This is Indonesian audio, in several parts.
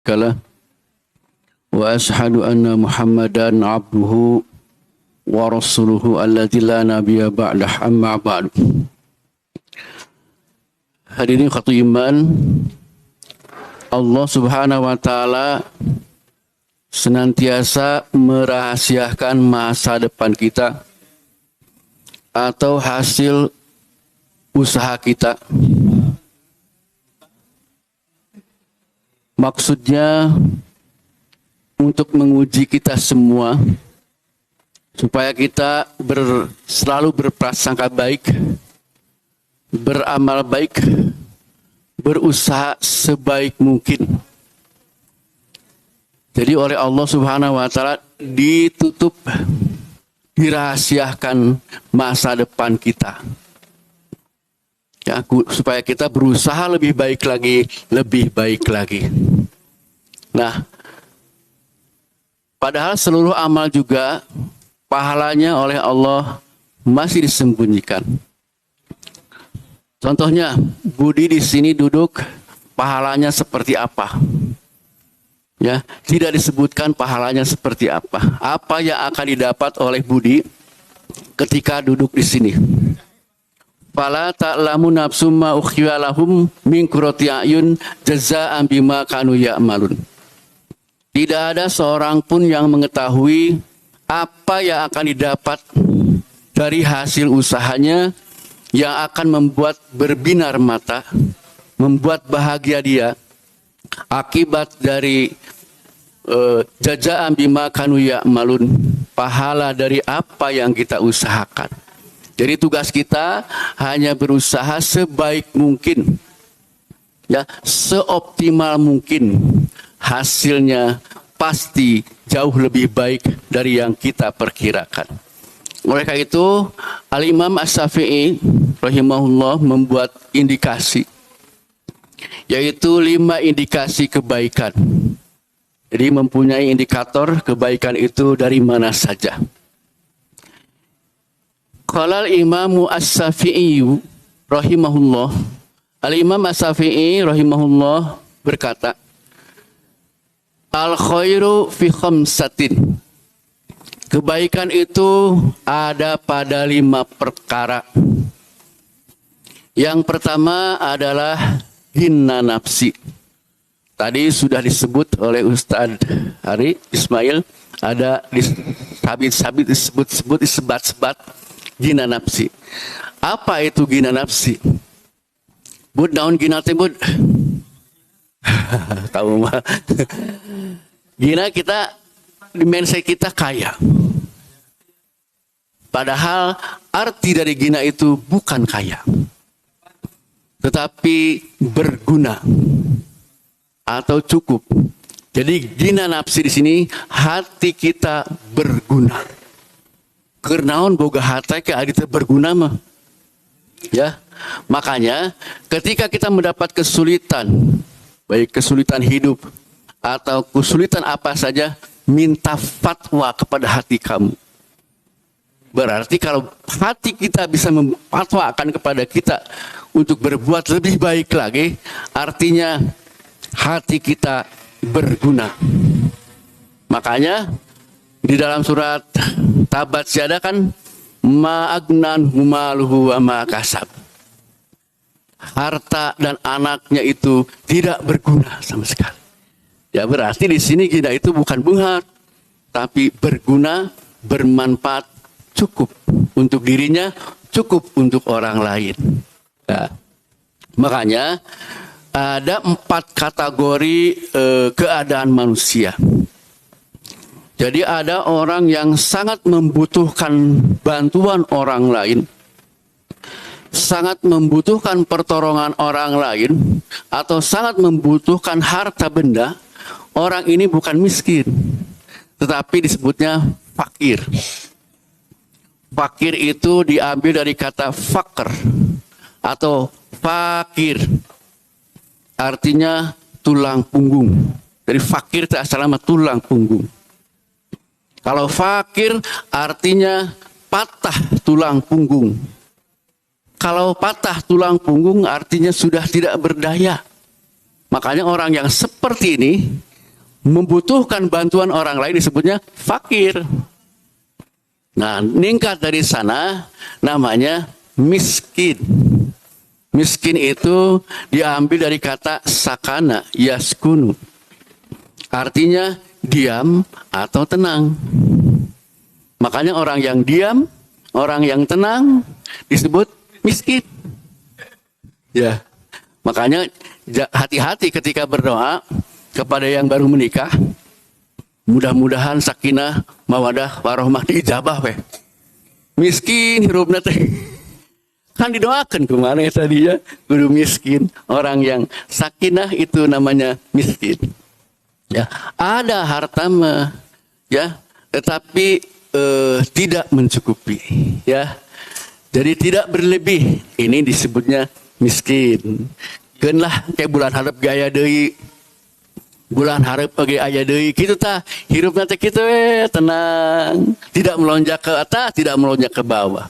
Kala wa ashhadu anna Muhammadan abduhu wa rasuluhu alladzi la nabiyya ba'dah amma ba'du. Hadirin khatu iman, Allah Subhanahu wa taala senantiasa merahasiakan masa depan kita atau hasil usaha kita. Maksudnya untuk menguji kita semua supaya kita selalu berprasangka baik, beramal baik, berusaha sebaik mungkin. Jadi oleh Allah Subhanahu wa taala ditutup, dirahasiakan masa depan kita. Ya, supaya kita berusaha lebih baik lagi, lebih baik lagi. Nah, padahal seluruh amal juga pahalanya oleh Allah masih disembunyikan. Contohnya, Budi di sini duduk, pahalanya seperti apa? Ya, tidak disebutkan pahalanya seperti apa. Apa yang akan didapat oleh Budi ketika duduk di sini? Fala ta'lamu nafsum ma ukhfiya lahum min qurrati a'yun jazaa'an bima kanu ya'malun. Tidak ada seorang pun yang mengetahui apa yang akan didapat dari hasil usahanya yang akan membuat berbinar mata, membuat bahagia dia akibat dari jazaa'an bima kanu ya'malun, pahala dari apa yang kita usahakan. Jadi tugas kita hanya berusaha sebaik mungkin, ya, seoptimal mungkin. Hasilnya pasti jauh lebih baik dari yang kita perkirakan. Oleh karena itu, Al-Imam As-Syafi'i rahimahullah membuat indikasi, yaitu 5 indikasi kebaikan. Jadi mempunyai indikator kebaikan itu dari mana saja. Qala al-Imam As-Syafi'i rahimahullah, Al-Imam As-Syafi'i rahimahullah berkata, al-khairu fi khamsatin. Kebaikan itu ada pada 5 perkara. Yang pertama adalah ghina nafsi. Tadi sudah disebut oleh Ustaz Hari Ismail, ada sabit-sabit disebut-sebut, disebat-sebat ghina nafsi. Apa itu ghina nafsi? Bud, naon ghina teh, Bud? Tahu mah. Ghina kita, dimensi kita kaya. Padahal arti dari ghina itu bukan kaya, tetapi berguna atau cukup. Jadi ghina nafsi di sini hati kita berguna. Kernaon boga hati ke adita berguna mah. Ya. Makanya ketika kita mendapat kesulitan, baik kesulitan hidup atau kesulitan apa saja, minta fatwa kepada hati kamu. Berarti kalau hati kita bisa memfatwakan kepada kita untuk berbuat lebih baik lagi, artinya hati kita berguna. Makanya di dalam surat Tabat Syada kan, ma'agnan humaluhu wa ma'kasab. Harta dan anaknya itu tidak berguna sama sekali. Ya berarti di sini kita itu bukan bunga, tapi berguna, bermanfaat, cukup untuk dirinya, cukup untuk orang lain. Ya. Makanya ada 4 kategori keadaan manusia. Jadi ada orang yang sangat membutuhkan bantuan orang lain, sangat membutuhkan pertolongan orang lain, atau sangat membutuhkan harta benda. Orang ini bukan miskin, tetapi disebutnya fakir. Fakir itu diambil dari kata fakir atau fakir, artinya tulang punggung. Dari fakir itu asalnya tulang punggung. Kalau fakir artinya patah tulang punggung. Kalau patah tulang punggung artinya sudah tidak berdaya. Makanya orang yang seperti ini membutuhkan bantuan orang lain disebutnya fakir. Nah, ningkat dari sana namanya miskin. Miskin itu diambil dari kata sakana, yaskunu. Artinya diam atau tenang. Makanya orang yang diam, orang yang tenang disebut miskin. Ya. Makanya hati-hati ketika berdoa kepada yang baru menikah. Mudah-mudahan sakinah, mawadah, warahmah diijabah we. Miskin hirupna teh. Kan didoakan kemana ya tadi ya, kudu miskin. Orang yang sakinah itu namanya miskin. Ya, ada harta mah ya, tetapi tidak mencukupi ya. Jadi tidak berlebih. Ini disebutnya miskin. Kenlah kayak bulan harap gaya deui. Bulan harap pagi aya deui kitu tah. Hirupna teh kitu tenang, tidak melonjak ke atas, tidak melonjak ke bawah.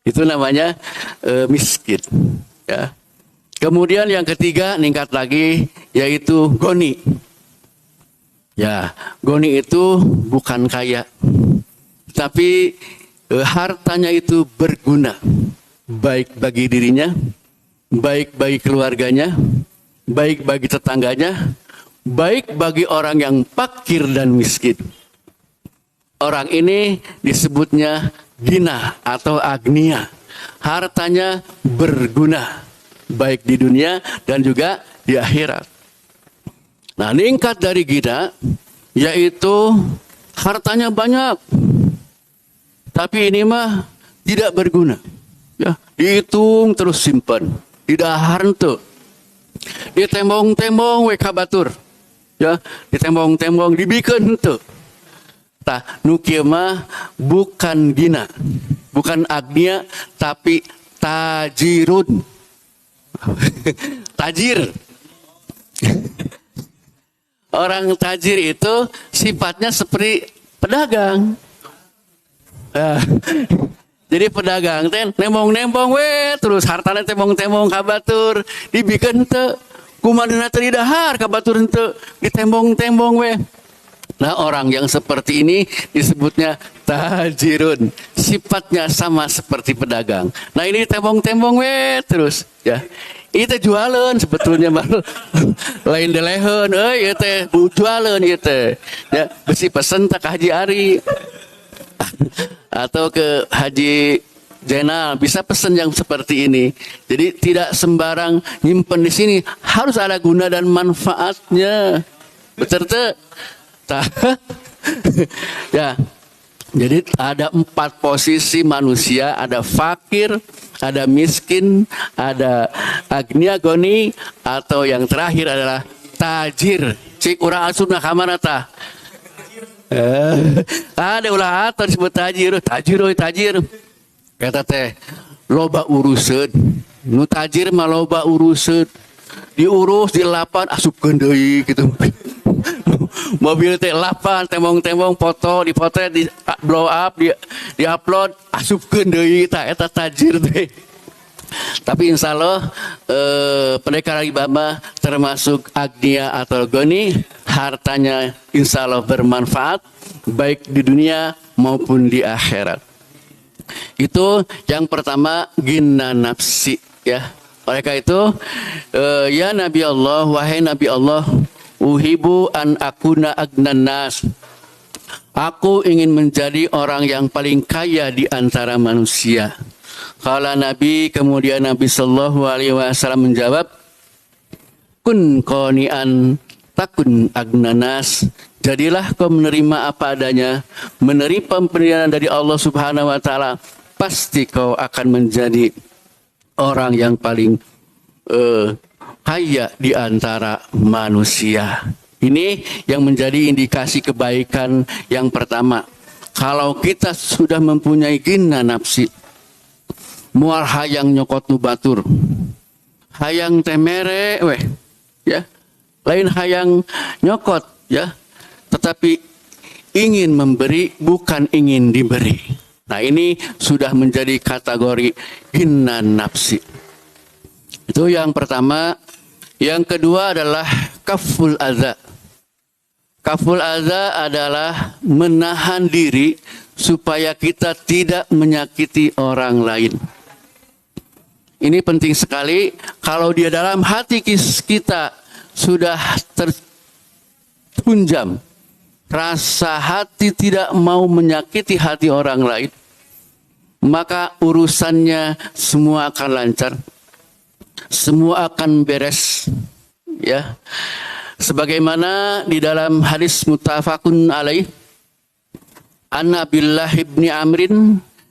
Itu namanya miskin ya. Kemudian yang ketiga ningkat lagi yaitu goni. Ya, goni itu bukan kaya. Tapi hartanya itu berguna. Baik bagi dirinya, baik bagi keluarganya, baik bagi tetangganya, baik bagi orang yang fakir dan miskin. Orang ini disebutnya gina atau agnia. Hartanya berguna, baik di dunia dan juga di akhirat. Nah, ningkat dari gina, yaitu hartanya banyak. Tapi ini mah tidak berguna. Ya, dihitung terus simpan. Tidak harta. Ditembong-tembong we kabatur. Ya, ditembong-tembong dibikeun henteu. Tah nu kieu mah bukan gina, bukan agnia tapi tajirun. Tajir. Orang tajir itu sifatnya seperti pedagang. Jadi pedagang teh nembong-nembong we terus hartana tembong-tembong kabatur dibikeun henteu. Kumanehna teh didahar kabatur henteu ditembong-tembong we. Nah, orang yang seperti ini disebutnya tajirun. Sifatnya sama seperti pedagang. Nah, ini tembong-tembong we terus ya. Itu jualan sebetulnya mah. Lain deleheun euy ieu teh jualan ieu teh. Ya, besi pesen tak Haji Ari. Atau ke Haji Jenal bisa pesen yang seperti ini. Jadi tidak sembarang nyimpen di sini, harus ada guna dan manfaatnya. Betul tuh? Ya. Jadi ada 4 posisi manusia, ada fakir, ada miskin, ada agnia goni, atau yang terakhir adalah tajir. Cik urang asupna ka mana tah? Ada ulah atur disebut tajir, tajir. Kata teh loba urusan. Nu tajir mah loba urusan. Diurus dilapan asupkeun deui gitu. Mobil teh lapan tembong-tembong foto dipotret di blow up di upload asupkeun deui eta tajir teh. Tapi insya Allah pendekar Alibaba termasuk agnia atau goni, hartanya insya Allah bermanfaat baik di dunia maupun di akhirat. Itu yang pertama gina nafsi ya. Oleh karena itu ya Nabi Allah, wahai Nabi Allah, uhibu an akuna agnan nas. Aku ingin menjadi orang yang paling kaya di antara manusia. Kala Nabi, kemudian Nabi sallallahu alaihi wasallam menjawab, kun qani'an takun agnanas. Jadilah kau menerima apa adanya, menerima pemberian dari Allah Subhanahu wa taala, pasti kau akan menjadi orang yang paling kaya di antara manusia. Ini yang menjadi indikasi kebaikan yang pertama. Kalau kita sudah mempunyai gina nafsi, mual hayang nyokot nu batur, hayang temere weh ya, lain hayang nyokot ya, tetapi ingin memberi bukan ingin diberi. Nah, ini sudah menjadi kategori gina nafsi. Itu yang pertama. Yang kedua adalah kaful adza. Kaful adza adalah menahan diri supaya kita tidak menyakiti orang lain. Ini penting sekali. Kalau di dalam hati kita sudah tertunjam rasa hati tidak mau menyakiti hati orang lain, maka urusannya semua akan lancar, semua akan beres, ya. Sebagaimana di dalam hadis muttafaqun alaih, an Abdullah bin Amrin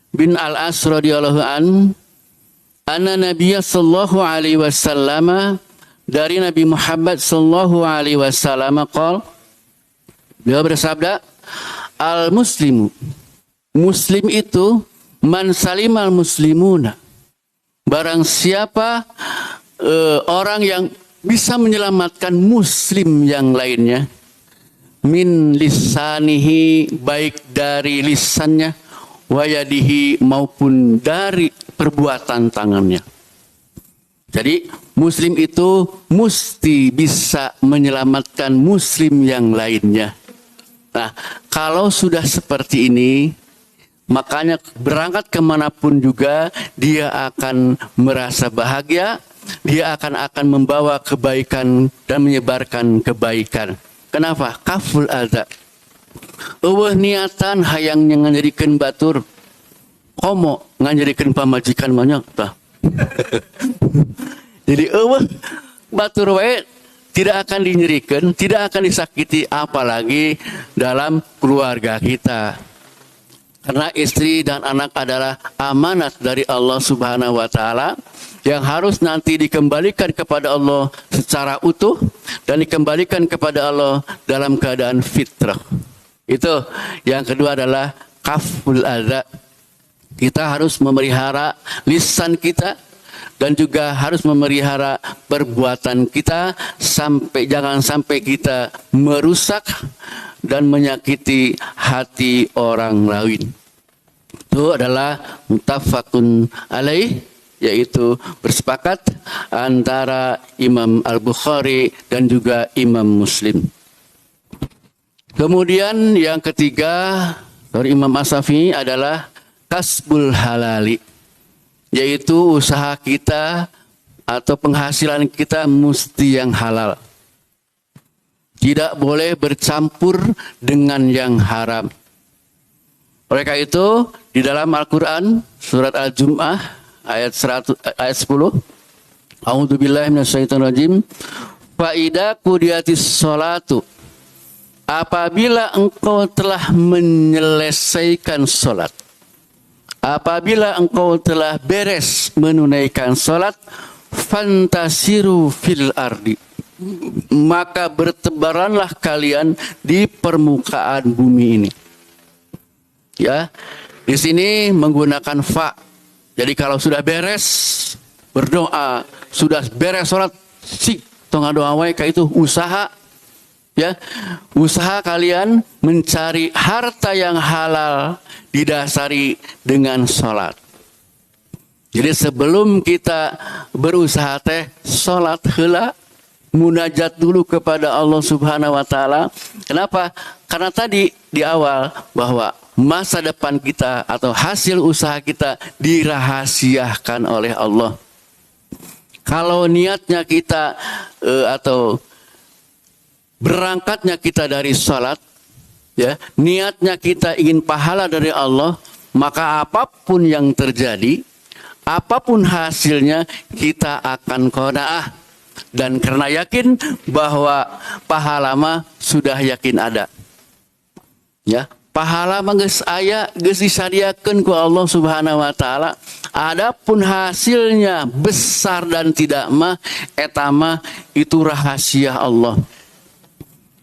bin Al-As radhiyallahu an, anna Nabiya sallallahu alaihi wasallam, dari Nabi Muhammad sallallahu alaihi wasallam qol, beliau bersabda, al muslimu, muslim itu man salimal muslimuna, barang siapa orang yang bisa menyelamatkan muslim yang lainnya, min lisanihi, baik dari lisannya, wayadihi, maupun dari perbuatan tangannya. Jadi muslim itu mesti bisa menyelamatkan muslim yang lainnya. Nah, kalau sudah seperti ini, makanya berangkat kemanapun juga dia akan merasa bahagia, dia akan membawa kebaikan dan menyebarkan kebaikan. Kenapa? Kaful adza. Eueuh niatan hayang ngajadikeun batur, komo ngajadikeun pamajikan banyak tah. Jadi eueuh batur wae tidak akan dinyerikeun, tidak akan disakiti, apalagi dalam keluarga kita. Karena istri dan anak adalah amanat dari Allah Subhanahu wa taala yang harus nanti dikembalikan kepada Allah secara utuh dan dikembalikan kepada Allah dalam keadaan fitrah. Itu. Yang kedua adalah kaful adza. Kita harus memelihara lisan kita dan juga harus memelihara perbuatan kita jangan sampai kita merusak dan menyakiti hati orang lain. Itu adalah muttafaqun alaih, yaitu bersepakat antara Imam Al-Bukhari dan juga Imam Muslim. Kemudian yang ketiga dari Imam As-Syafi'i adalah kasbul halali, yaitu usaha kita atau penghasilan kita mesti yang halal. Tidak boleh bercampur dengan yang haram. Oleh karena itu, di dalam Al-Quran, surat Al-Jum'ah, ayat 10, A'udzubillahi minasyaitonirrajim, Fa'idha qudiyatis sholatu, apabila engkau telah menyelesaikan sholat, apabila engkau telah beres menunaikan sholat, fantasiru fil ardi, maka bertebaranlah kalian di permukaan bumi ini. Ya, di sini menggunakan fa. Jadi kalau sudah beres berdoa, sudah beres sholat, tong doa wae ka itu usaha. Ya, usaha kalian mencari harta yang halal didasari dengan sholat. Jadi sebelum kita berusaha sholat heula, munajat dulu kepada Allah Subhanahu wa taala. Kenapa? Karena tadi di awal bahwa masa depan kita atau hasil usaha kita dirahasiakan oleh Allah. Kalau niatnya kita atau berangkatnya kita dari sholat, ya, niatnya kita ingin pahala dari Allah, maka apapun yang terjadi, apapun hasilnya, kita akan qanaah. Dan karena yakin bahwa pahala mah sudah yakin ada. Ya, pahala mah geus aya, geus disadiakeun ku Allah Subhanahu wa taala. Adapun hasilnya besar dan tidak mah eta mah itu rahasia Allah.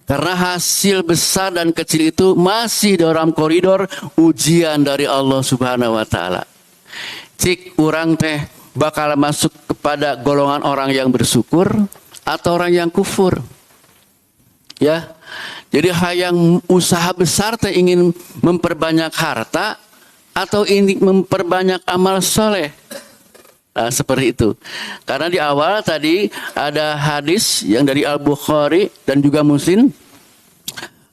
Karena hasil besar dan kecil itu masih dalam koridor ujian dari Allah Subhanahu wa taala. Cik urang teh bakal masuk kepada golongan orang yang bersyukur atau orang yang kufur. Ya. Jadi hayang usaha besar teh ingin memperbanyak harta atau ingin memperbanyak amal soleh. Nah, seperti itu. Karena di awal tadi ada hadis yang dari Al-Bukhari dan juga Muslim.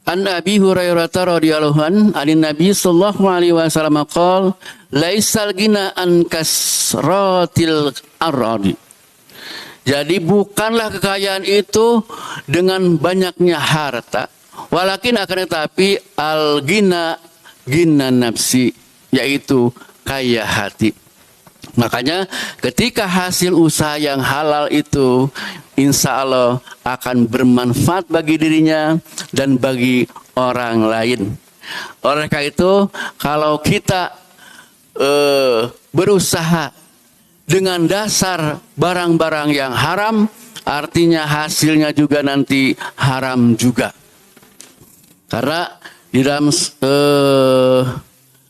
An Abi Hurairah radhiyallahu anin Nabi sallallahu alaihi wasallam qol laisal gina an kasratil aradi. Jadi bukanlah kekayaan itu dengan banyaknya harta, walakin akan tetapi al gina nafsi, yaitu kaya hati. Makanya ketika hasil usaha yang halal itu insya Allah akan bermanfaat bagi dirinya dan bagi orang lain. Oleh karena itu kalau kita berusaha dengan dasar barang-barang yang haram, artinya hasilnya juga nanti haram juga. Karena di dalam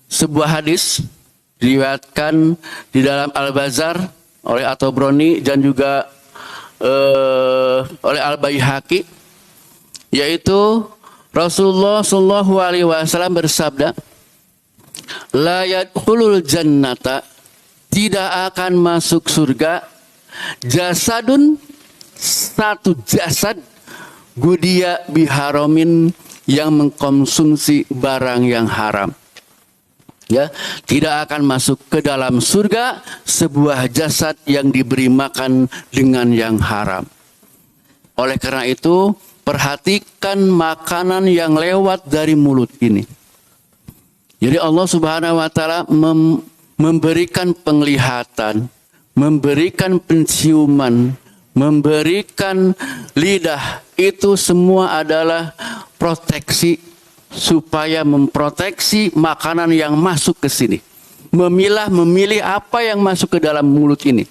sebuah hadis diriwayatkan di dalam Al-Bazar oleh At-Tabrani dan juga oleh Al-Baihaqi, yaitu Rasulullah sallallahu alaihi wasallam bersabda, la yadkhulul jannata, tidak akan masuk surga, jasadun, satu jasad, gudia biharomin, yang mengkonsumsi barang yang haram. Ya, tidak akan masuk ke dalam surga sebuah jasad yang diberi makan dengan yang haram. Oleh karena itu, perhatikan makanan yang lewat dari mulut ini. Jadi Allah Subhanahu wa taala memberikan penglihatan, memberikan penciuman, memberikan lidah, itu semua adalah proteksi supaya memproteksi makanan yang masuk ke sini. Memilih apa yang masuk ke dalam mulut ini.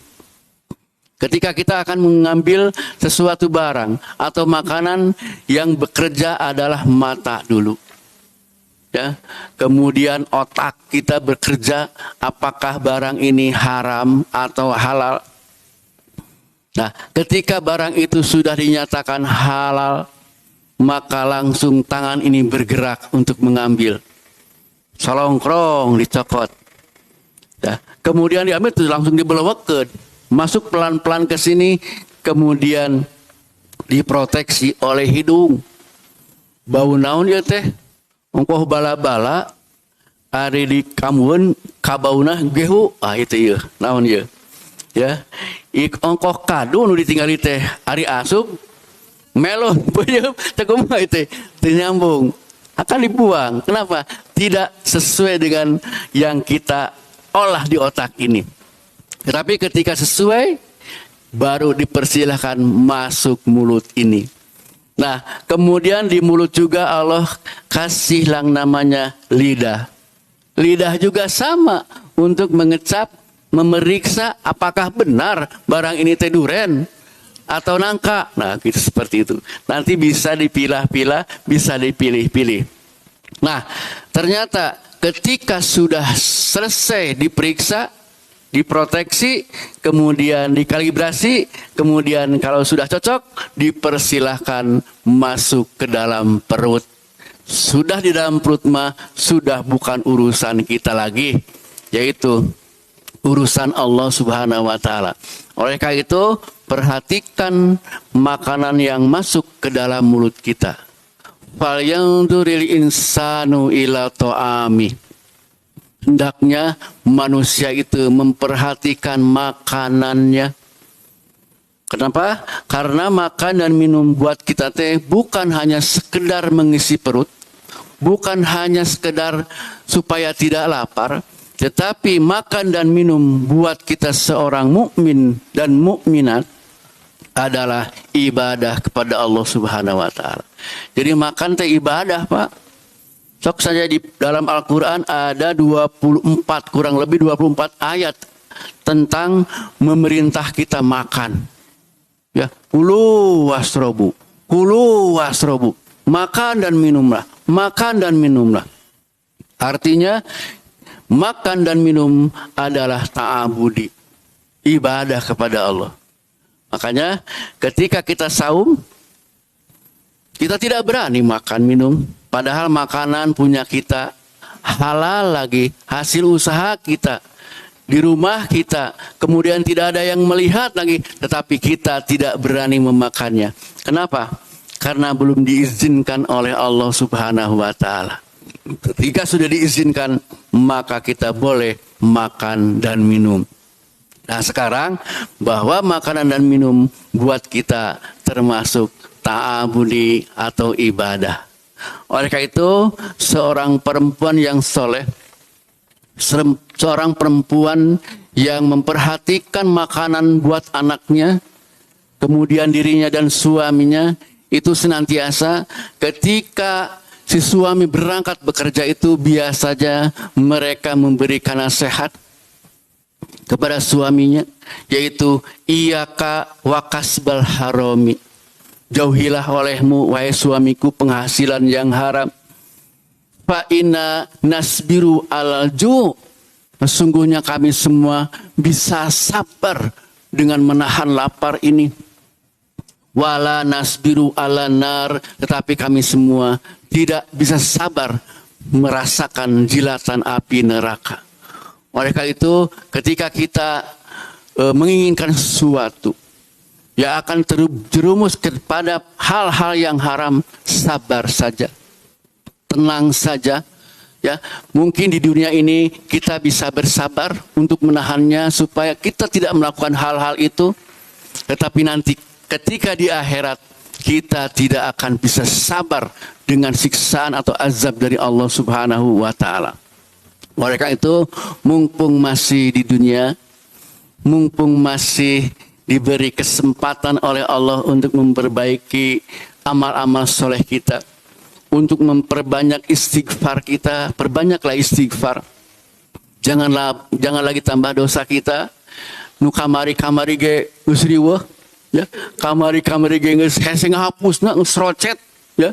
Ketika kita akan mengambil sesuatu barang atau makanan, yang bekerja adalah mata dulu. Ya, kemudian otak kita bekerja, apakah barang ini haram atau halal. Nah, ketika barang itu sudah dinyatakan halal, maka langsung tangan ini bergerak untuk mengambil. Salongkrong dicokot. Ya, kemudian diambil itu langsung dibelewekkeun, masuk pelan-pelan ke sini, kemudian diproteksi oleh hidung. Bau naon ya teh? Ongkoh bala-bala ari di kamueun kabauna gehu, itu ieu naon ieu. Ya. Ongkoh kadu nu ditinggali teh ari asup melon, peuyeum teh kumaha teh teu nyambung, akan dibuang. Kenapa? Tidak sesuai dengan yang kita olah di otak ini. Tetapi ketika sesuai, baru dipersilahkan masuk mulut ini. Nah, kemudian di mulut juga Allah kasih yang namanya lidah. Lidah juga sama untuk mengecap, memeriksa apakah benar barang ini teh duren atau nangka. Nah, gitu seperti itu. Nanti bisa dipilah-pilah, bisa dipilih-pilih. Nah, ternyata ketika sudah selesai diperiksa, diproteksi, kemudian dikalibrasi, kemudian kalau sudah cocok, dipersilahkan masuk ke dalam perut. Sudah di dalam perut mah, sudah bukan urusan kita lagi, yaitu urusan Allah Subhanahu wa taala. Oleh karena itu, perhatikan makanan yang masuk ke dalam mulut kita. Fal yanzuril insanu ila ta'ami. Hendaknya manusia itu memperhatikan makanannya. Kenapa? Karena makan dan minum buat kita teh bukan hanya sekedar mengisi perut, bukan hanya sekedar supaya tidak lapar, tetapi makan dan minum buat kita seorang mukmin dan mukminat adalah ibadah kepada Allah Subhanahu wa taala. Jadi makan teh ibadah, Pak. Sok saja di dalam Al-Quran ada 24, kurang lebih 24 ayat tentang memerintah kita makan. Ya, kulu wasrobu, makan dan minumlah, makan dan minumlah. Artinya makan dan minum adalah ta'abudi, ibadah kepada Allah. Makanya ketika kita saum, kita tidak berani makan minum. Padahal makanan punya kita, halal lagi, hasil usaha kita, di rumah kita, kemudian tidak ada yang melihat lagi, tetapi kita tidak berani memakannya. Kenapa? karena belum diizinkan oleh Allah Subhanahu wa taala. Ketika sudah diizinkan, maka kita boleh makan dan minum. Nah, sekarang bahwa makanan dan minum buat kita termasuk ta'abudi atau ibadah. Oleh karena itu, seorang perempuan yang soleh, seorang perempuan yang memperhatikan makanan buat anaknya, kemudian dirinya dan suaminya, itu senantiasa ketika si suami berangkat bekerja itu biasanya mereka memberikan nasihat kepada suaminya, yaitu iyaka wakasbal harami, jauhilah olehmu wahai suamiku penghasilan yang haram. Fa inna nasbiru alal ju', sesungguhnya kami semua bisa sabar dengan menahan lapar ini. Wala nasbiru ala nar, tetapi kami semua tidak bisa sabar merasakan jilatan api neraka. Oleh karena itu, ketika kita menginginkan sesuatu yang akan terjerumus kepada hal-hal yang haram, sabar saja, tenang saja. Ya, mungkin di dunia ini kita bisa bersabar untuk menahannya supaya kita tidak melakukan hal-hal itu, tetapi nanti ketika di akhirat kita tidak akan bisa sabar dengan siksaan atau azab dari Allah Subhanahu wa taala. Oleh karena itu, mumpung masih di dunia, mumpung masih diberi kesempatan oleh Allah untuk memperbaiki amal-amal soleh kita, untuk memperbanyak istighfar kita, perbanyaklah istighfar. Jangan lagi tambah dosa kita. Nu kamari ge geus riweuh, ya. Kamari ge geus hese ngahapusna, geus rocet, ya.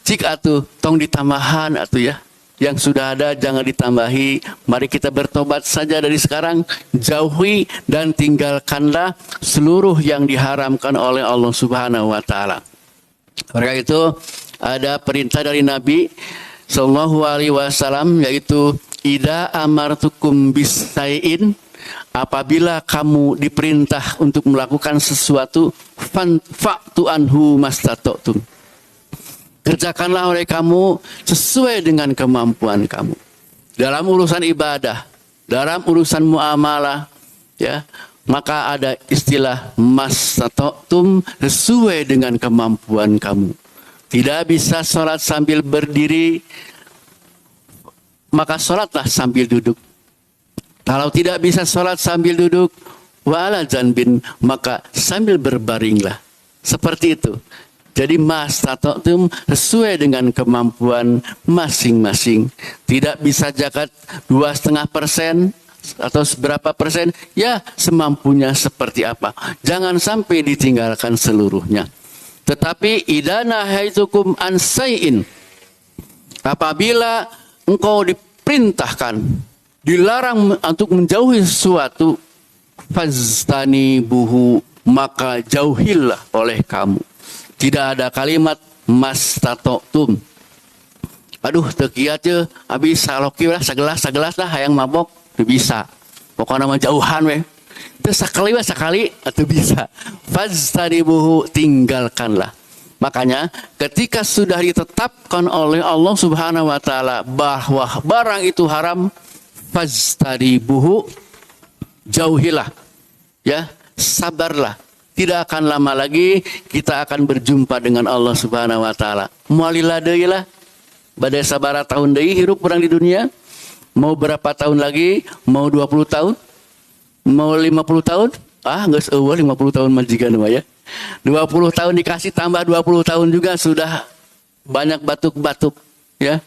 Cik atuh tong ditambahan atuh ya. Yang sudah ada jangan ditambahi. Mari kita bertobat saja dari sekarang. Jauhi dan tinggalkanlah seluruh yang diharamkan oleh Allah Subhanahu wa taala. Oleh itu ada perintah dari Nabi sallallahu alaihi wasallam, yaitu idza amartukum bisai'in, apabila kamu diperintah untuk melakukan sesuatu, fa'tu anhu mastata'tum, kerjakanlah oleh kamu sesuai dengan kemampuan kamu. Dalam urusan ibadah, dalam urusan muamalah, ya, maka ada istilah mastata'tum, sesuai dengan kemampuan kamu. Tidak bisa sholat sambil berdiri, maka sholatlah sambil duduk. Kalau tidak bisa sholat sambil duduk, wa'ala janbin, maka sambil berbaringlah. Seperti itu. Jadi mastata'tum, sesuai dengan kemampuan masing-masing. Tidak bisa zakat 2,5% atau seberapa persen, ya semampunya seperti apa. Jangan sampai ditinggalkan seluruhnya. Tetapi idza nahaitukum an say'in, apabila engkau diperintahkan, dilarang untuk menjauhi sesuatu, faztanibuhu, maka jauhilah oleh kamu. Tidak ada kalimat mastata'tum. Aduh, teu kieu teh abis saloki lah sagelas lah hayang mabok, teu bisa. Pokokna mah jauhan we. Teu sakali atuh bisa. Faztanibuhu, tinggalkanlah. Makanya ketika sudah ditetapkan oleh Allah Subhanahu wa taala bahwa barang itu haram, faztanibuhu, jauhilah. Ya, sabarlah. Tidak akan lama lagi kita akan berjumpa dengan Allah Subhanahu wa taala. Moalila deui lah. Bade sabaraha tahun deui hirup urang di dunia? Mau berapa tahun lagi? Mau 20 tahun? Mau 50 tahun? Geus eueuh 50 tahun majikan mah ya. 20 tahun dikasih tambah 20 tahun juga sudah banyak batuk-batuk, ya.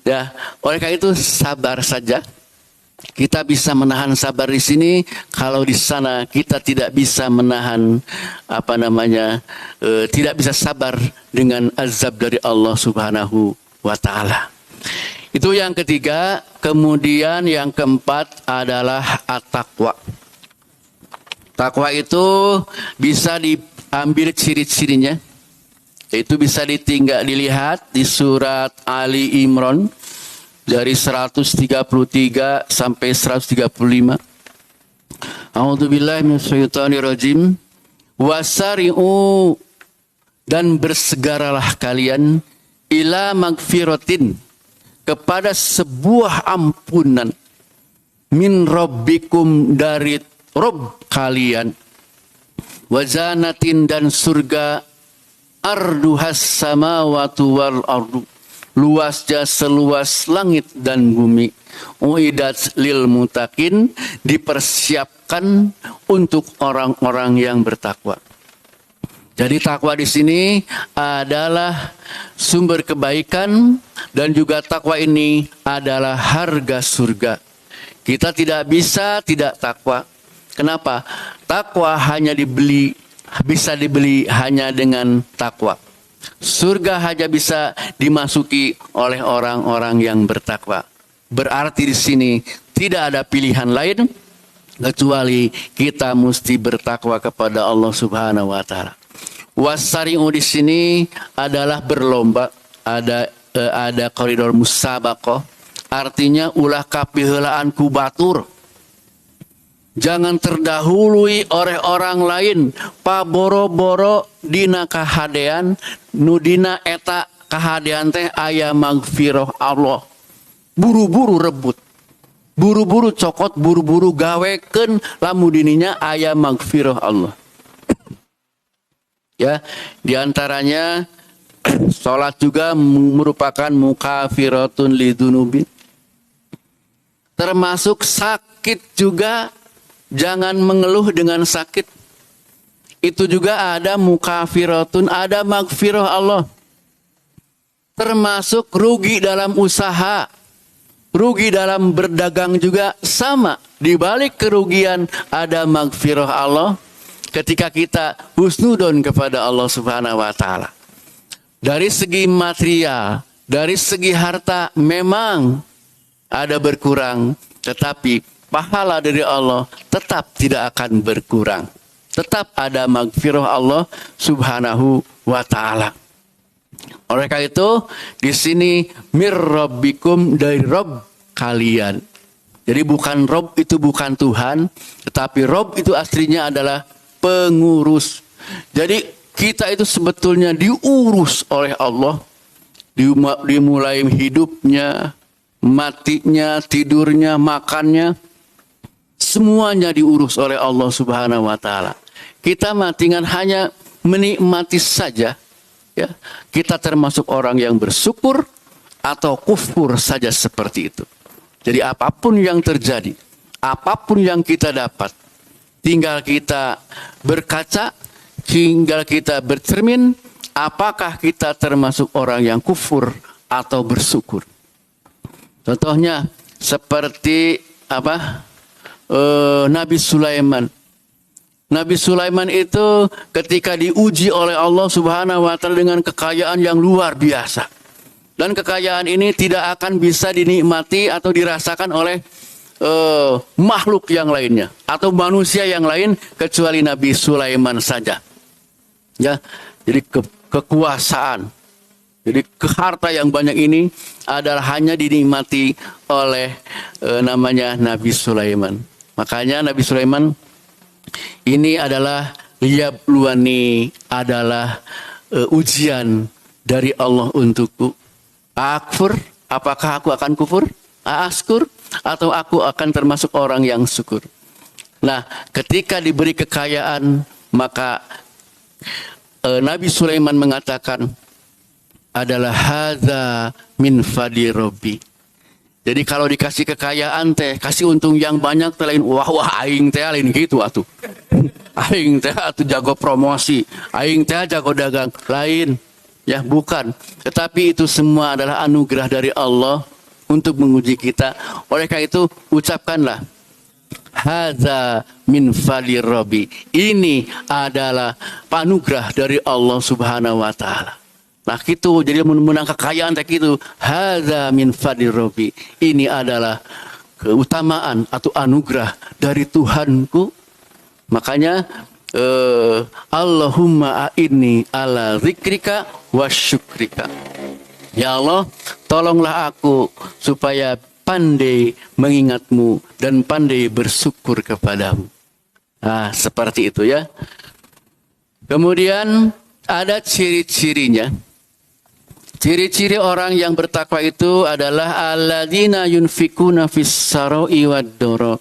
Ya, oleh karena itu sabar saja. Kita bisa menahan sabar di sini, kalau di sana kita tidak bisa menahan tidak bisa sabar dengan azab dari Allah Subhanahu wa taala. Itu yang ketiga. Kemudian yang keempat adalah at-taqwa. Takwa itu bisa diambil ciri-cirinya. Itu bisa dilihat di surat Ali Imran dari 133 sampai 135. A'udzubillahi minasyaitonirrajim. Wasari'u dan bersegeralah kalian ila magfiratin, kepada sebuah ampunan, min rabbikum, dari Rabb kalian, wazanatin, dan surga, arduhas samawati wal ardu, luasnya seluas langit dan bumi, uidat lil mutakin, dipersiapkan untuk orang-orang yang bertakwa. Jadi takwa di sini adalah sumber kebaikan, dan juga takwa ini adalah harga surga. Kita tidak bisa tidak takwa. Kenapa? Takwa bisa dibeli hanya dengan takwa. Surga hanya bisa dimasuki oleh orang-orang yang bertakwa. Berarti di sini tidak ada pilihan lain kecuali kita mesti bertakwa kepada Allah Subhanahu wa taala. Wasari'u di sini adalah berlomba, ada koridor musabaqah, artinya ulah kapiheulaan ku batur. Jangan terdahului oleh orang lain, paboro-boro dina kahadean, nudina eta kahadean teh aya magfirah Allah. Buru-buru rebut, buru-buru cokot, buru-buru gawekeun lamun dininya aya magfirah Allah. Ya, diantaranya sholat juga merupakan mukafiratun lidunubi. Termasuk sakit juga, jangan mengeluh dengan sakit. Itu juga ada mukafiratun, ada magfirah Allah. Termasuk rugi dalam usaha, rugi dalam berdagang juga sama. Di balik kerugian ada magfirah Allah. Ketika kita husnudon kepada Allah Subhanahu wa taala. Dari segi material, dari segi harta memang ada berkurang, tetapi pahala dari Allah tetap tidak akan berkurang. Tetap ada magfirah Allah Subhanahu wa taala. Oleh karena itu, di sini mir rabbikum, dari Rabb kalian. Jadi bukan Rabb itu bukan Tuhan, tetapi Rabb itu aslinya adalah pengurus. Jadi kita itu sebetulnya diurus oleh Allah, dimulai hidupnya, matinya, tidurnya, makannya, semuanya diurus oleh Allah Subhanahu wa taala. Kita tinggal hanya menikmati saja, ya. Kita termasuk orang yang bersyukur atau kufur saja, seperti itu. Jadi apapun yang terjadi, apapun yang kita dapat, tinggal kita berkaca, tinggal kita bercermin, apakah kita termasuk orang yang kufur atau bersyukur. Contohnya seperti Nabi Sulaiman. Nabi Sulaiman itu ketika diuji oleh Allah Subhanahu wa taala dengan kekayaan yang luar biasa. Dan kekayaan ini tidak akan bisa dinikmati atau dirasakan oleh makhluk yang lainnya atau manusia yang lain kecuali Nabi Sulaiman saja. Ya, jadi kekuasaan, jadi harta yang banyak ini adalah hanya dinikmati oleh namanya Nabi Sulaiman. Makanya Nabi Sulaiman ini adalah liyabluwani, adalah ujian dari Allah untukku. Akfur, apakah aku akan kufur? Askur, atau aku akan termasuk orang yang syukur. Nah, ketika diberi kekayaan, maka Nabi Sulaiman mengatakan adalah hadza min fadli rabbi. Jadi kalau dikasih kekayaan teh, kasih untung yang banyak teh lain wah aing teh lain gitu atuh. Aing teh atuh jago promosi, aing teh jago dagang, lain. Ya, bukan. Tetapi itu semua adalah anugerah dari Allah untuk menguji kita. Oleh karena itu ucapkanlah hadza min fadli rabbi. Ini adalah anugerah dari Allah Subhanahu wa taala. Nah, gitu jadi menang kekayaan tak itu. Hadza min fadli rabbi. Ini adalah keutamaan atau anugerah dari Tuhanku. Makanya Allahumma a'inni ala zikrika wa syukrika. Ya Allah, tolonglah aku supaya pandai mengingatmu dan pandai bersyukur kepadamu. Nah, seperti itu ya. Kemudian ada ciri-cirinya. Ciri-ciri orang yang bertakwa itu adalah alladzina yunfikuna fis sarai wad dara.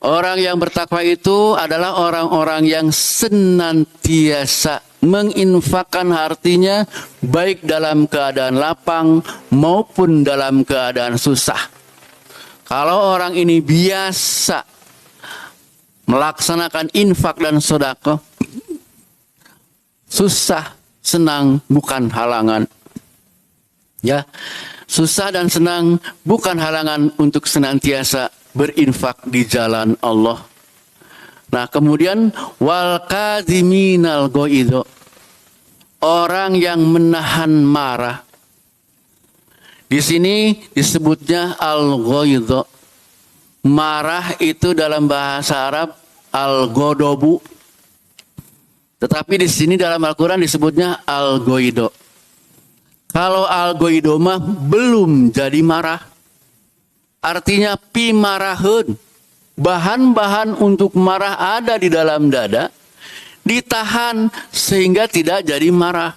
Orang yang bertakwa itu adalah orang-orang yang senantiasa menginfakkan hartinya baik dalam keadaan lapang maupun dalam keadaan susah. Kalau orang ini biasa melaksanakan infak dan sedekah, susah senang bukan halangan. Ya, susah dan senang bukan halangan untuk senantiasa berinfak di jalan Allah. Nah, kemudian wal kadhiminal ghaidha, orang yang menahan marah. Di sini disebutnya al-ghaidha. Marah itu dalam bahasa Arab al-ghadabu. Tetapi di sini dalam Al-Qur'an disebutnya al-ghaidha. Kalau al-ghaidha mah belum jadi marah. Artinya pimaraheun. Bahan-bahan untuk marah ada di dalam dada, ditahan sehingga tidak jadi marah.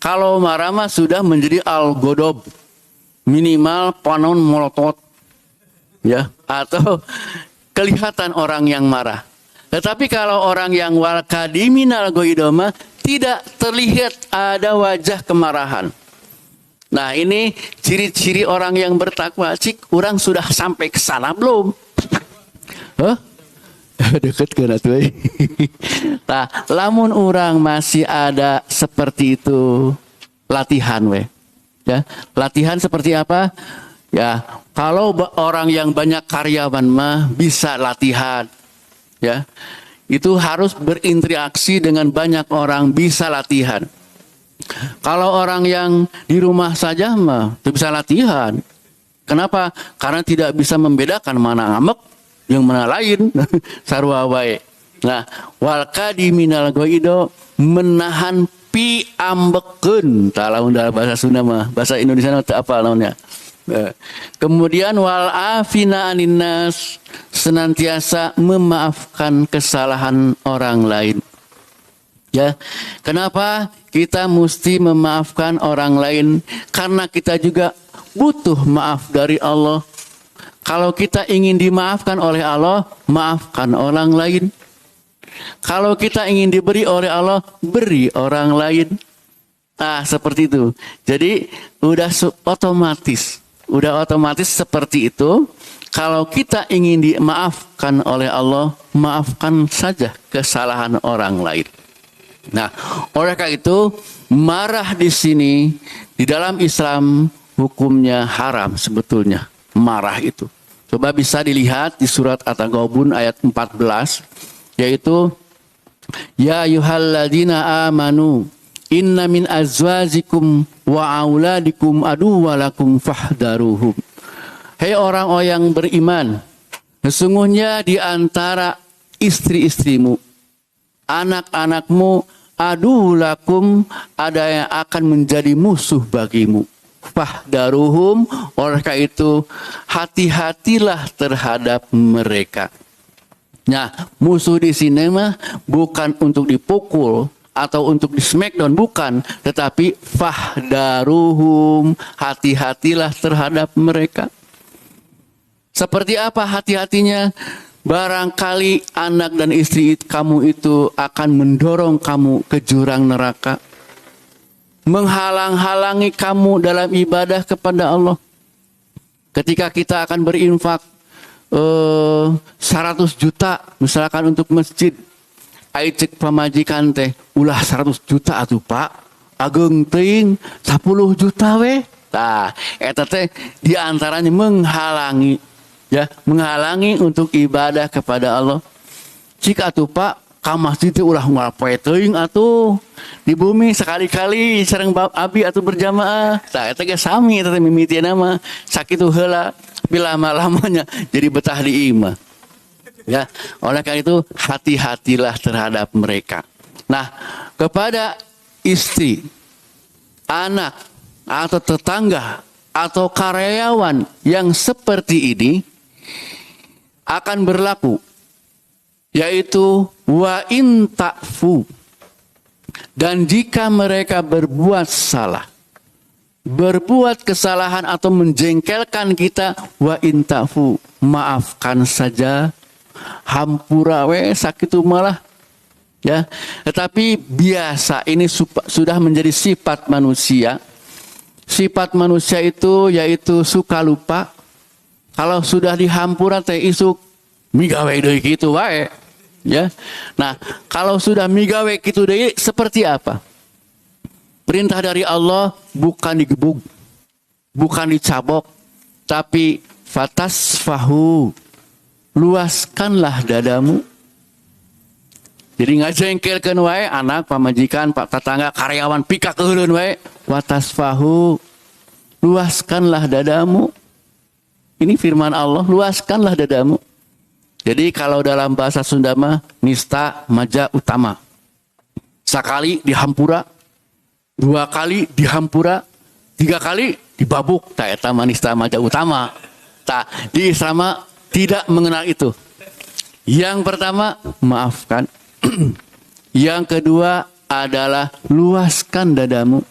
Kalau marah mah sudah menjadi al-ghadab, minimal panon molotot, ya, atau kelihatan orang yang marah. Tetapi kalau orang yang wal kadiminal ghaidha mah tidak terlihat ada wajah kemarahan. Nah, ini ciri-ciri orang yang bertakwa. Cik, orang sudah sampai ke sana belum? Hah? Deket kan atuh. Nah, lamun orang masih ada seperti itu, latihan we. Ya, latihan seperti apa? Ya, kalau orang yang banyak karyawan mah bisa latihan. Ya. Itu harus berinteraksi dengan banyak orang, bisa latihan. Kalau orang yang di rumah saja mah tidak bisa latihan. Kenapa? Karena tidak bisa membedakan mana ngambek yang mana lain. Sarua wae. Nah, wal kadiminal ghaidha, menahan pi ambekeun. Tah lamun dalam bahasa Sunda mah, bahasa Indonesia mah teu apal naonnya. Kemudian wal afina anin nas, senantiasa memaafkan kesalahan orang lain. Ya, kenapa kita mesti memaafkan orang lain? Karena kita juga butuh maaf dari Allah. Kalau kita ingin dimaafkan oleh Allah, maafkan orang lain. Kalau kita ingin diberi oleh Allah, beri orang lain. Nah, seperti itu. Jadi udah otomatis seperti itu. Kalau kita ingin dimaafkan oleh Allah, maafkan saja kesalahan orang lain. Nah, oleh karena itu, marah di sini di dalam Islam hukumnya haram sebetulnya. Marah itu. Coba bisa dilihat di surat At-Taghabun ayat 14, yaitu ya ayyuhalladzina amanu inna min azwajikum wa auladikum aduwwalakum fahdaruhum. Hei orang-orang yang beriman, sesungguhnya di antara istri-istrimu, anak-anakmu, aduwwalakum, ada yang akan menjadi musuh bagimu. Fahdaruhum, oleh karena itu hati-hatilah terhadap mereka. Nah, musuh di sini mah bukan untuk dipukul atau untuk di smackdown, bukan, tetapi fahdaruhum, hati-hatilah terhadap mereka. Seperti apa hati-hatinya? Barangkali anak dan istri kamu itu akan mendorong kamu ke jurang neraka, menghalang-halangi kamu dalam ibadah kepada Allah. Ketika kita akan berinfak 100 juta misalkan untuk masjid, ai cek pamajikan teh ulah 100 juta atuh Pak, ageng teuing 10 juta we. Tah eta teh di antaranya menghalangi, ya, menghalangi untuk ibadah kepada Allah. Cik atuh Pak, ka masjid teh ulah ngapoe teuing atuh. Di bumi sekali-kali sareng abi atuh berjamaah. Tah eta ge sami eta teh mimitiana mah sakitu heula, tapi lama-lamanya jadi betah di imah. Ya, oleh karena itu hati-hatilah terhadap mereka. Nah, kepada istri, anak atau tetangga atau karyawan yang seperti ini akan berlaku, yaitu wa in ta'fu, Dan jika mereka berbuat salah, berbuat kesalahan atau menjengkelkan kita, wa intafu, maafkan saja, hampura we sakitu malah, ya. Tetapi biasa ini sudah menjadi sifat manusia. Sifat manusia itu yaitu suka lupa. Kalau sudah dihampura teh isuk migawe deui kitu wae, ya. Nah, kalau sudah migawe kitu deui seperti apa? Perintah dari Allah bukan digebuk, bukan dicabok, tapi fatasfahu, luaskanlah dadamu. Jadi ngajengkelkeun wae anak, pamajikan, pak tetangga, karyawan pikakeun wae, watasfahu, luaskanlah dadamu. Ini firman Allah, luaskanlah dadamu. Jadi kalau dalam bahasa Sunda mah nista maja utama. Sekali dihampura, 2 kali dihampura, 3 kali dibabuk. Tak eta manista maja utama. Tak, di Islam tidak mengenal itu. Yang pertama, maafkan. Yang kedua adalah luaskan dadamu.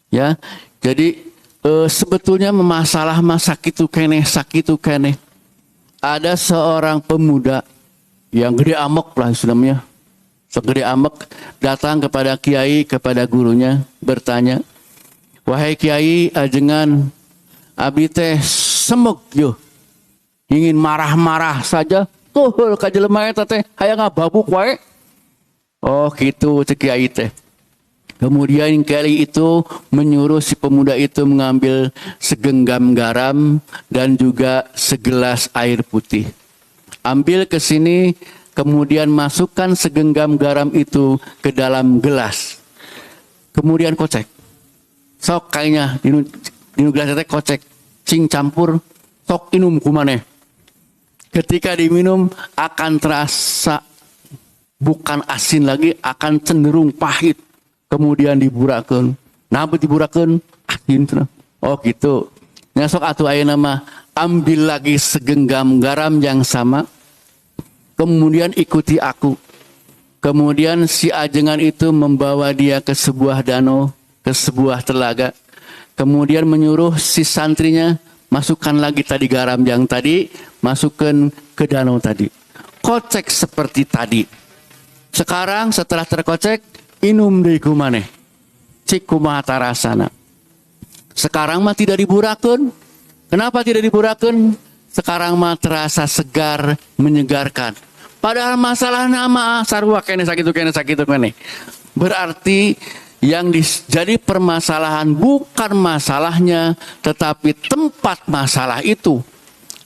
Ya. Jadi sebetulnya masalah sakitu keneh. Ada seorang pemuda yang gede amok lah Islamnya. Segede amek datang kepada kiai, kepada gurunya, bertanya, wahai kiai, ajengan abdi teh semeg yo, ingin marah-marah saja, tuh ka jelema eta teh hayang ngababuk wae. Oh gitu cek kiai teh. Kemudian kiai itu menyuruh si pemuda itu mengambil segenggam garam dan juga segelas air putih. Ambil ke sini. Kemudian masukkan segenggam garam itu ke dalam gelas. Kemudian kocek. Sok kayaknya dinu gelas itu kocek. Cing campur. Sok inum kumaneh. Ketika diminum akan terasa bukan asin lagi, akan cenderung pahit. Kemudian diburakeun. Nah, diburakeun asin. Oh gitu. Ngasok atuh ayeuna mah ambil lagi segenggam garam yang sama. Kemudian ikuti aku. Kemudian si ajengan itu membawa dia ke sebuah danau, ke sebuah telaga. Kemudian menyuruh si santrinya, masukkan lagi tadi garam yang tadi, masukkan ke danau tadi. Kocek seperti tadi. Sekarang setelah terkocek, inum deui kumaneh. Cik kumaha tarasana. Sekarang mah tidak diburakeun. Kenapa tidak diburakeun? Sekarang mah terasa segar, menyegarkan. Padahal masalah nama sarua kene sakitu. Berarti yang jadi permasalahan bukan masalahnya, tetapi tempat masalah itu.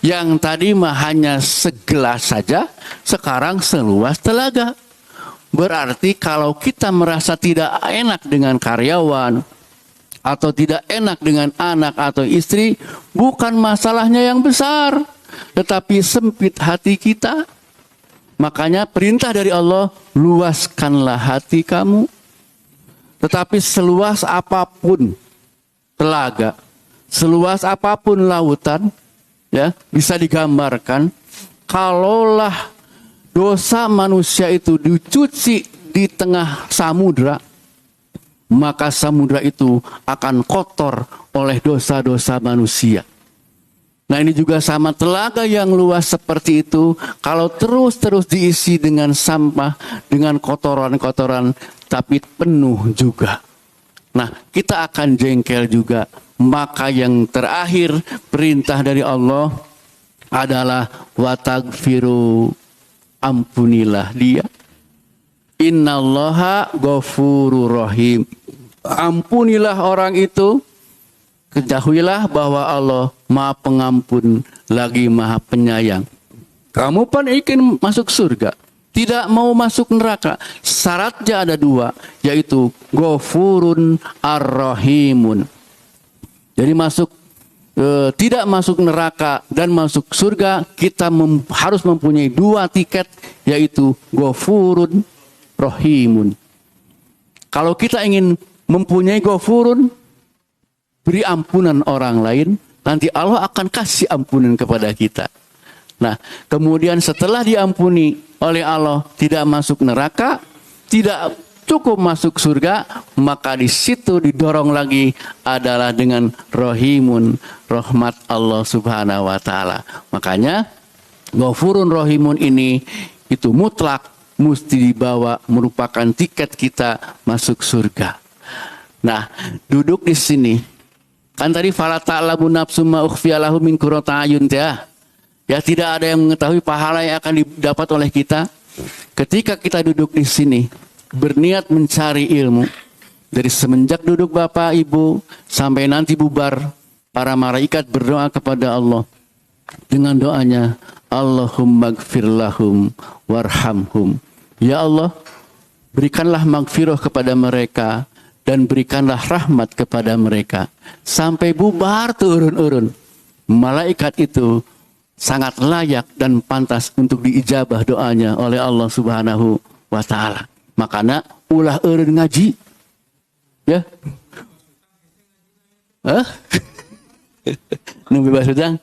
Yang tadi mah hanya segelas saja, sekarang seluas telaga. Berarti kalau kita merasa tidak enak dengan karyawan, atau tidak enak dengan anak atau istri, bukan masalahnya yang besar, tetapi sempit hati kita. Makanya perintah dari Allah, luaskanlah hati kamu. Tetapi seluas apapun telaga, seluas apapun lautan, ya bisa digambarkan, kalaulah dosa manusia itu dicuci di tengah samudra, maka samudra itu akan kotor oleh dosa-dosa manusia. Nah ini juga sama, telaga yang luas seperti itu, kalau terus-terus diisi dengan sampah, dengan kotoran-kotoran, tapi penuh juga. Nah kita akan jengkel juga. Maka yang terakhir perintah dari Allah adalah watagfiru, ampunilah dia. Innallaha ghafurur rahim. Ampunilah orang itu. Ketahuilah bahwa Allah Maha Pengampun lagi Maha Penyayang. Kamu pun ingin masuk surga, tidak mau masuk neraka. Syaratnya ada dua, yaitu Ghafurun ar-Rahimun. Jadi tidak masuk neraka dan masuk surga, kita harus mempunyai dua tiket, yaitu Ghafurun Rahimun. Kalau kita ingin mempunyai Ghafurun, beri ampunan orang lain, nanti Allah akan kasih ampunan kepada kita. Nah, kemudian setelah diampuni oleh Allah, tidak masuk neraka, tidak cukup masuk surga, maka di situ didorong lagi adalah dengan rohimun, rahmat Allah Subhanahu wa taala. Makanya Ghafurun Rahimun ini itu mutlak mesti dibawa, merupakan tiket kita masuk surga. Nah, duduk di sini. Kan tadi fala ta'lamu nafsum ma ukhfiya lahum min qurrati ayun ya. Ya, tidak ada yang mengetahui pahala yang akan didapat oleh kita ketika kita duduk di sini berniat mencari ilmu. Dari semenjak duduk Bapak Ibu sampai nanti bubar, para malaikat berdoa kepada Allah dengan doanya, Allahumma gfir lahum warhamhum. Ya Allah, berikanlah magfirah kepada mereka dan berikanlah rahmat kepada mereka. Sampai bubar turun-urun. Malaikat itu sangat layak dan pantas untuk diijabah doanya oleh Allah Subhanahu wa taala. Makanya ulah eureun ngaji. Ya. Nu bebas udang.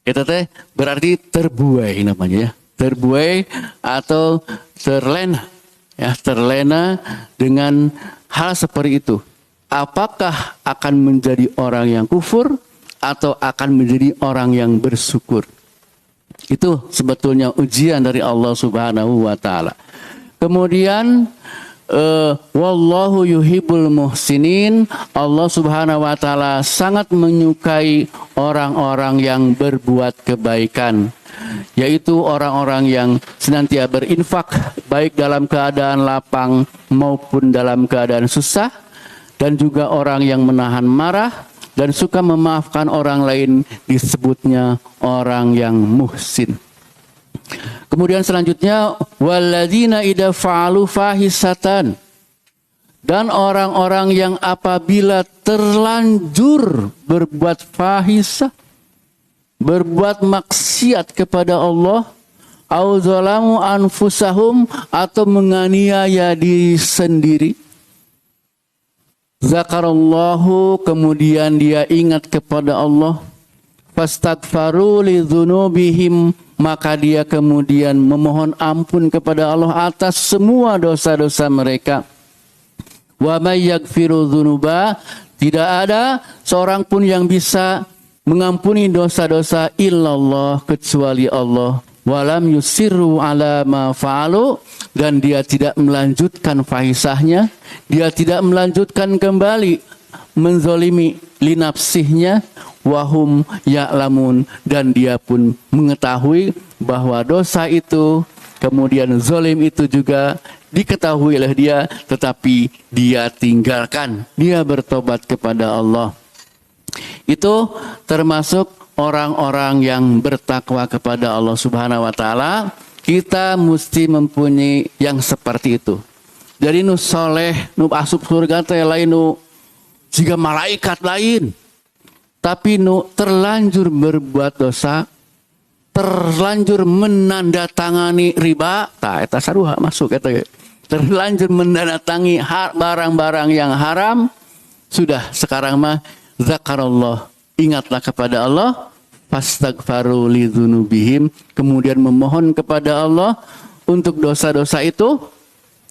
Kita teh berarti terbuai namanya ya. Terbuai atau terlena. Ya, terlena dengan hal seperti itu. Apakah akan menjadi orang yang kufur atau akan menjadi orang yang bersyukur? Itu sebetulnya ujian dari Allah Subhanahu wa taala. Kemudian wallahu yuhibbul muhsinin. Allah Subhanahu wa taala sangat menyukai orang-orang yang berbuat kebaikan, yaitu orang-orang yang senantiasa berinfak baik dalam keadaan lapang maupun dalam keadaan susah, dan juga orang yang menahan marah dan suka memaafkan orang lain disebutnya orang yang muhsin. Kemudian selanjutnya walladzina idza fa'alu fahisatan, dan orang-orang yang apabila terlanjur berbuat fahisah, berbuat maksiat kepada Allah, au zalamu anfusahum, atau menganiaya diri sendiri, zakarallahu, kemudian dia ingat kepada Allah, fastaghfaru lidzunubihim, maka dia kemudian memohon ampun kepada Allah atas semua dosa-dosa mereka. Wa may yaghfiru dzunuba, tidak ada seorang pun yang bisa mengampuni dosa-dosa illallah, kecuali Allah. Walam yusirru ala ma fa'alu, dan dia tidak melanjutkan fahisahnya, dia tidak melanjutkan kembali menzolimi linafsihnya, wahum ya'lamun, dan dia pun mengetahui bahwa dosa itu, kemudian zolim itu juga diketahui oleh dia, tetapi dia tinggalkan, dia bertobat kepada Allah. Itu termasuk orang-orang yang bertakwa kepada Allah Subhanahu wa taala. Kita mesti mempunyai yang seperti itu. Jadi nu soleh, nu asup surga teh lain nu jika malaikat lain. Tapi nu terlanjur berbuat dosa, terlanjur menandatangani riba, tah eta saruha masuk eta. Terlanjur menandatangani barang-barang yang haram, sudah sekarang mah zakarallah, ingatlah kepada Allah, fastaghfaru lidzunubihim, kemudian memohon kepada Allah untuk dosa-dosa itu,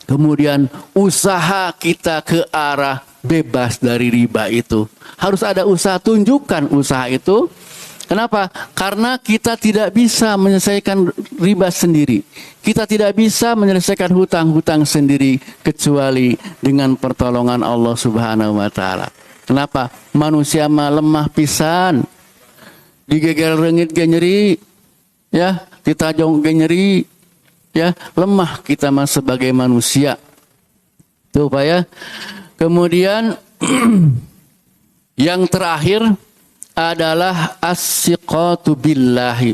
kemudian usaha kita ke arah bebas dari riba itu. Harus ada usaha, tunjukkan usaha itu. Kenapa? Karena kita tidak bisa menyelesaikan riba sendiri. Kita tidak bisa menyelesaikan hutang-hutang sendiri kecuali dengan pertolongan Allah Subhanahu wa taala. Kenapa? Manusia mah lemah pisan. Digegel reungit ge nyeri, ya, ditajong ge nyeri, ya, lemah kita mah sebagai manusia. Tuh Pak ya. Kemudian yang terakhir adalah as-siqatu billahi.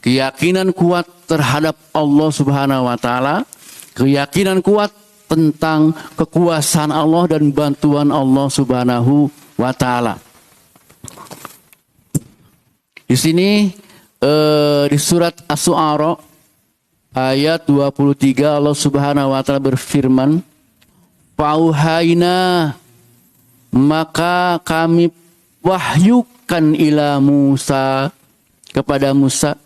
Keyakinan kuat terhadap Allah Subhanahu wa taala, keyakinan kuat tentang kekuasaan Allah dan bantuan Allah Subhanahu wa taala. Di sini di surat Asy-Syu'ara ayat 23 Allah Subhanahu wa taala berfirman, "Fauhaina, maka kami wahyukan ila Musa, kepada Musa,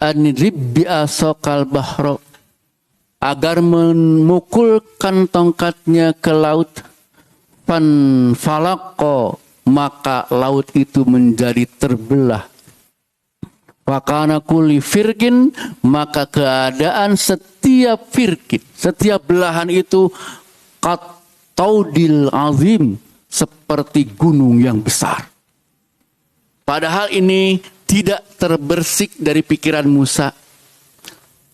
anrib bi asaqal bahra, agar memukulkan tongkatnya ke laut. Fanfalaqo, maka laut itu menjadi terbelah. Wakana kulli firqin, maka keadaan setiap firqin, setiap belahan itu qataudil azim, seperti gunung yang besar. Padahal ini tidak terbersih dari pikiran Musa.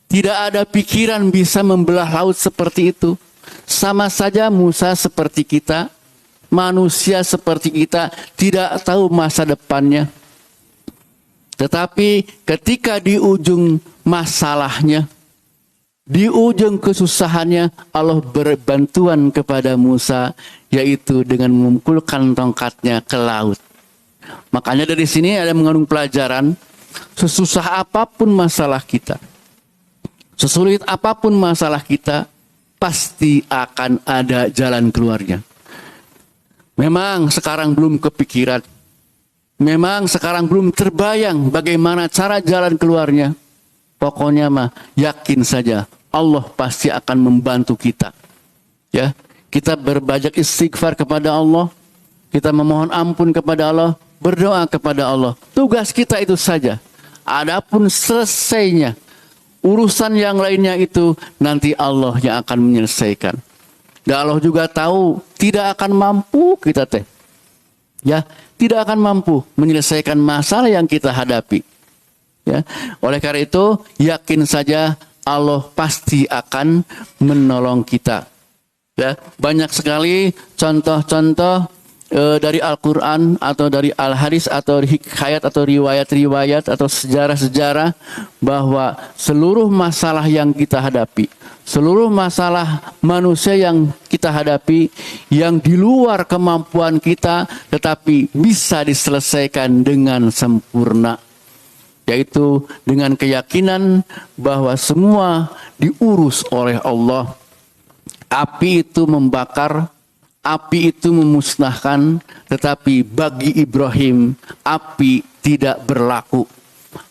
Tidak ada pikiran bisa membelah laut seperti itu. Sama saja Musa seperti kita, manusia seperti kita, tidak tahu masa depannya. Tetapi ketika di ujung masalahnya, di ujung kesusahannya, Allah berbantuan kepada Musa, yaitu dengan memukulkan tongkatnya ke laut. Makanya dari sini ada mengandung pelajaran, sesusah apapun masalah kita, sesulit apapun masalah kita, pasti akan ada jalan keluarnya. Memang sekarang belum kepikiran, memang sekarang belum terbayang bagaimana cara jalan keluarnya. Pokoknya mah yakin saja Allah pasti akan membantu kita. Ya, kita berbanyak istighfar kepada Allah, kita memohon ampun kepada Allah, berdoa kepada Allah. Tugas kita itu saja. Adapun selesainya, urusan yang lainnya itu nanti Allah yang akan menyelesaikan. Dan Allah juga tahu tidak akan mampu kita ya, tidak akan mampu menyelesaikan masalah yang kita hadapi. Ya, oleh karena itu yakin saja Allah pasti akan menolong kita. Ya, banyak sekali contoh-contoh dari Al-Quran atau dari Al-Hadis atau hikayat atau riwayat-riwayat atau sejarah-sejarah bahwa seluruh masalah yang kita hadapi, seluruh masalah manusia yang kita hadapi yang di luar kemampuan kita tetapi bisa diselesaikan dengan sempurna, yaitu dengan keyakinan bahwa semua diurus oleh Allah. Api itu membakar, api itu memusnahkan, tetapi bagi Ibrahim api tidak berlaku.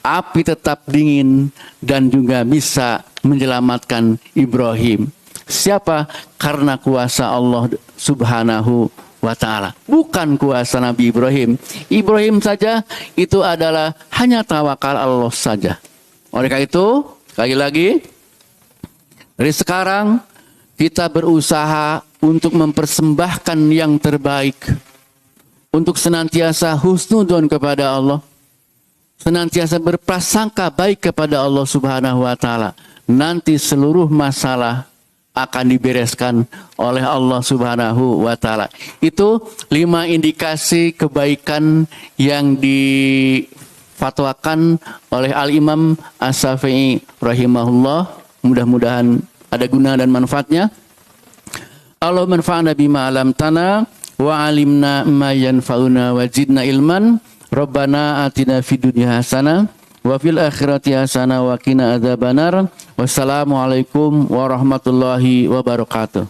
Api tetap dingin dan juga bisa menyelamatkan Ibrahim. Siapa? Karena kuasa Allah Subhanahu wa ta'ala. Bukan kuasa Nabi Ibrahim. Ibrahim saja itu adalah hanya tawakal Allah saja. Oleh karena itu, sekali lagi, dari sekarang kita berusaha untuk mempersembahkan yang terbaik, untuk senantiasa husnudzon kepada Allah, senantiasa berprasangka baik kepada Allah Subhanahu wa ta'ala. Nanti seluruh masalah akan dibereskan oleh Allah Subhanahu wa ta'ala. Itu 5 indikasi kebaikan yang difatwakan oleh Al-Imam As-Syafi'i rahimahullah. Mudah-mudahan ada guna dan manfaatnya. Allah manfa'na bima alamtana wa alimna ma yanfa'una wa zidna ilman. Rabbana atina fid dunya hasanah wa fil akhirati hasanah wa qina adzabannar. Wassalamualaikum warahmatullahi wabarakatuh.